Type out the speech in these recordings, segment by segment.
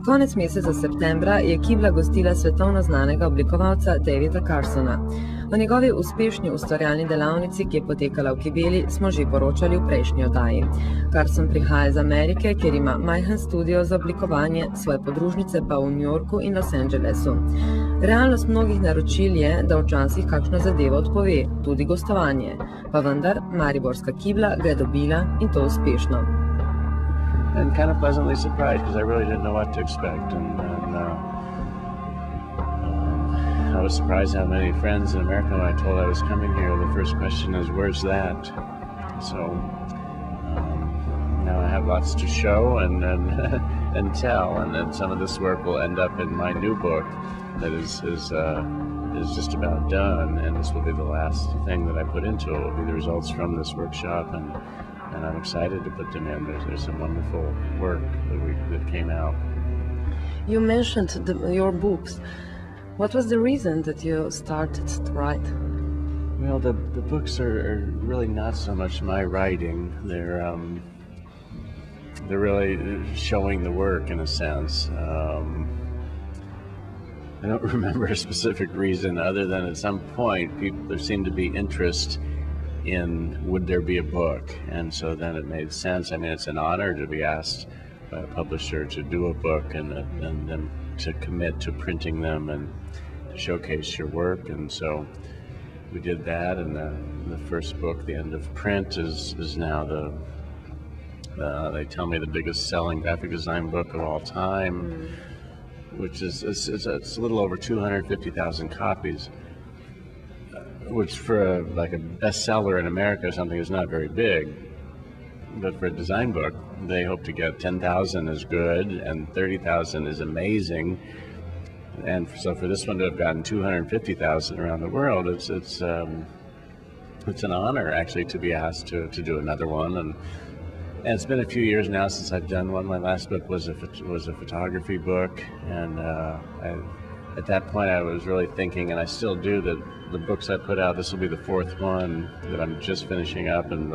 Konec meseca septembra je Kibla gostila svetovno znanega oblikovalca Davida Carsona. O njegovi uspešni ustvarjalni delavnici, ki je potekala v KiBeli, smo že poročali v prejšnji oddaji. Carson prihaja iz Amerike, kjer ima majhen studio za oblikovanje, svoje podružnice pa v Newyorku in Los Angelesu. Realnost mnogih naročil je, da včasih kakšno zadevo odpove, tudi gostovanje. Pa vendar, mariborska KiBla ga je dobila in to uspešno. And kind of pleasantly surprised because I really didn't know what to expect, and I was surprised how many friends in America, when I told I was coming here, the first question is, "Where's that?" So now I have lots to show and and tell, and then some of this work will end up in my new book that is just about done, and this will be the last thing that I put into it. Will be the results from this workshop, and I'm excited to put them in. There's some wonderful work that came out. You mentioned your books. What was the reason that you started to write? Well, the books are really not so much my writing. They're really showing the work in a sense. I don't remember a specific reason other than at some point there seemed to be interest in would there be a book, and so then it made sense. I mean, it's an honor to be asked by a publisher to do a book and then to commit to printing them and to showcase your work, and so we did that. And the first book, The End of Print, is now they tell me the biggest selling graphic design book of all time, which is it's a little over 250,000 copies. Which for a bestseller in America or something is not very big, but for a design book, they hope to get 10,000 is good and 30,000 is amazing, and so for this one to have gotten 250,000 around the world, it's an honor actually to be asked to do another one, and it's been a few years now since I've done one. My last book was a photography book, and at that point I was really thinking, and I still do, that the books I put out, this will be the fourth one that I'm just finishing up, and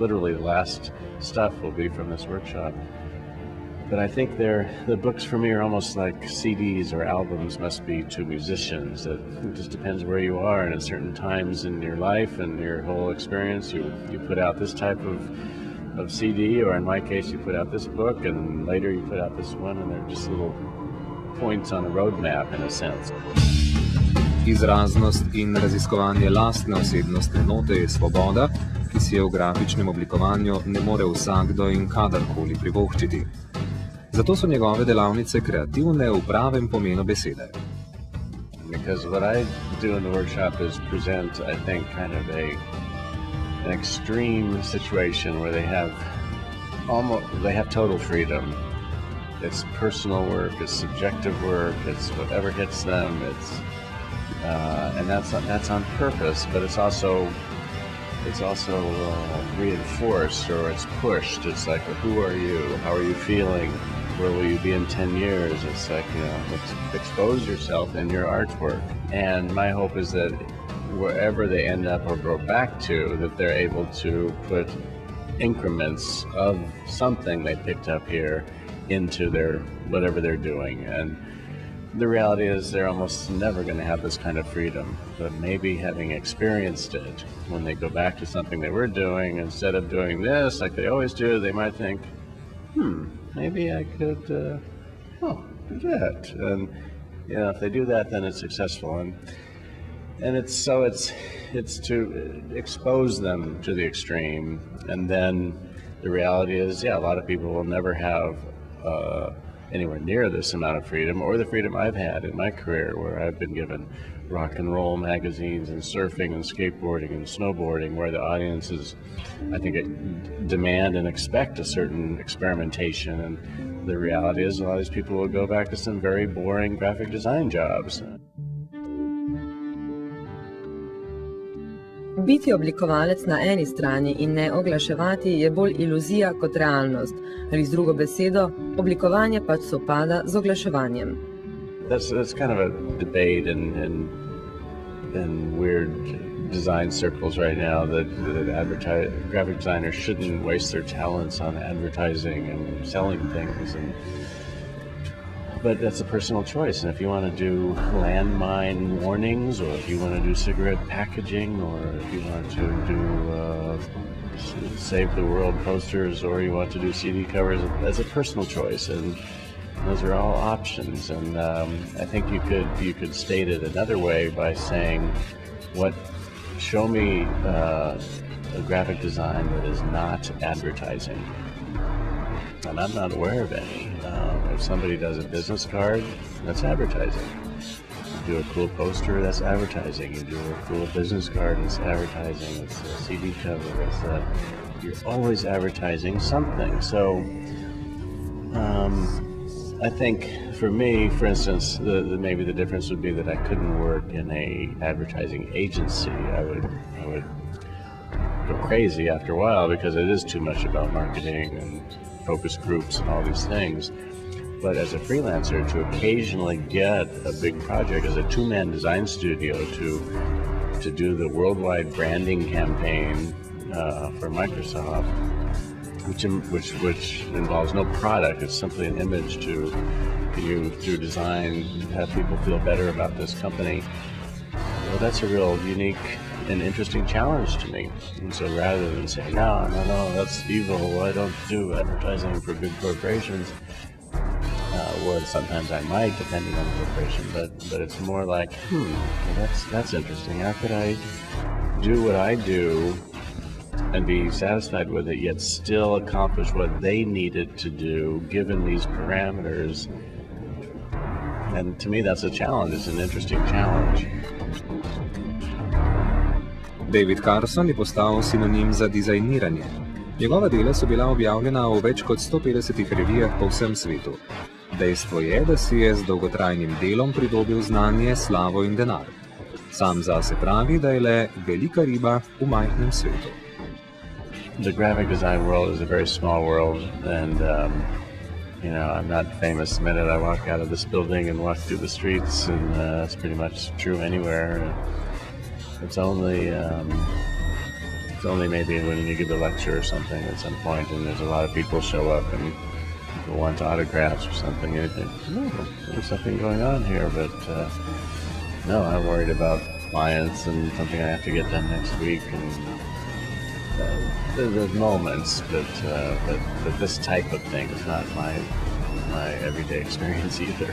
literally the last stuff will be from this workshop. But I think the books for me are almost like CDs or albums must be to musicians. It just depends where you are, and at certain times in your life and your whole experience, you put out this type of CD, or in my case, you put out this book, and later you put out this one, and they're just little points on a roadmap in a sense. Izraznost in raziskovanje lastne osebnostne note je svoboda, ki si je v grafičnem oblikovanju ne more vsakdo in kadarkoli privoščiti. Zato so njegove delavnice kreativne v pravem pomenu besede. Because what I do in the workshop is present, I think, kind of an extreme situation where they have total freedom. It's personal work, it's subjective work, it's whatever hits them. And that's on purpose, but it's also reinforced, or it's pushed. It's like, well, who are you? How are you feeling? Where will you be in 10 years? It's like, let's expose yourself in your artwork. And my hope is that wherever they end up or go back to, that they're able to put increments of something they picked up here into their whatever they're doing. And the reality is they're almost never going to have this kind of freedom, but maybe having experienced it, when they go back to something they were doing, instead of doing this like they always do, they might think, maybe I could do that. And if they do that, then it's successful. And it's to expose them to the extreme, and then the reality is, a lot of people will never have anywhere near this amount of freedom, or the freedom I've had in my career, where I've been given rock and roll magazines and surfing and skateboarding and snowboarding, where the audiences, I think, demand and expect a certain experimentation. And the reality is a lot of these people will go back to some very boring graphic design jobs. Biti oblikovalec na eni strani in ne oglaševati je bolj iluzija kot realnost, ali z drugo besedo, oblikovanje pač sovpada z oglaševanjem. That's kind of a debate in weird design circles right now that graphic designers shouldn't waste their talents on advertising and selling things. And But that's a personal choice, and if you want to do landmine warnings, or if you want to do cigarette packaging, or if you want to do save the world posters, or you want to do CD covers, that's a personal choice, and those are all options. And I think you could state it another way by saying, show me a graphic design that is not advertising. And I'm not aware of any. If somebody does a business card, that's advertising. You do a cool poster, that's advertising. You do a cool business card, it's advertising. It's a CD cover. You're always advertising something. So I think for me, for instance, maybe the difference would be that I couldn't work in a advertising agency. I would go crazy after a while because it is too much about marketing and focus groups and all these things. But as a freelancer, to occasionally get a big project as a two-man design studio to do the worldwide branding campaign for Microsoft, which involves no product, it's simply an image to you through design have people feel better about this company. Well, that's a real unique and interesting challenge to me. And so rather than saying, no, that's evil, I don't do advertising for big corporations, or sometimes I might, depending on the corporation, but it's more like, that's interesting. How could I do what I do and be satisfied with it, yet still accomplish what they needed to do, given these parameters? And to me, that's a challenge. It's an interesting challenge. David Carson je postal sinonim za dizajniranje. Njegova dela so bila objavljena v več kot 150 revijah po vsem svetu. Dejstvo je, da si je z dolgotrajnim delom pridobil znanje, slavo in denar. Sam zase pravi, da je le velika riba v majhnem svetu. The graphic design world is a very small world, and I'm not famous the minute I walk out of this building and walk through the streets, and that's pretty much true anywhere. It's only maybe when you give a lecture or something at some point, and there's a lot of people show up and people want autographs or something, and you think, there's something going on here, but no, I'm worried about clients and something I have to get done next week, and there's moments, but this type of thing is not my everyday experience either,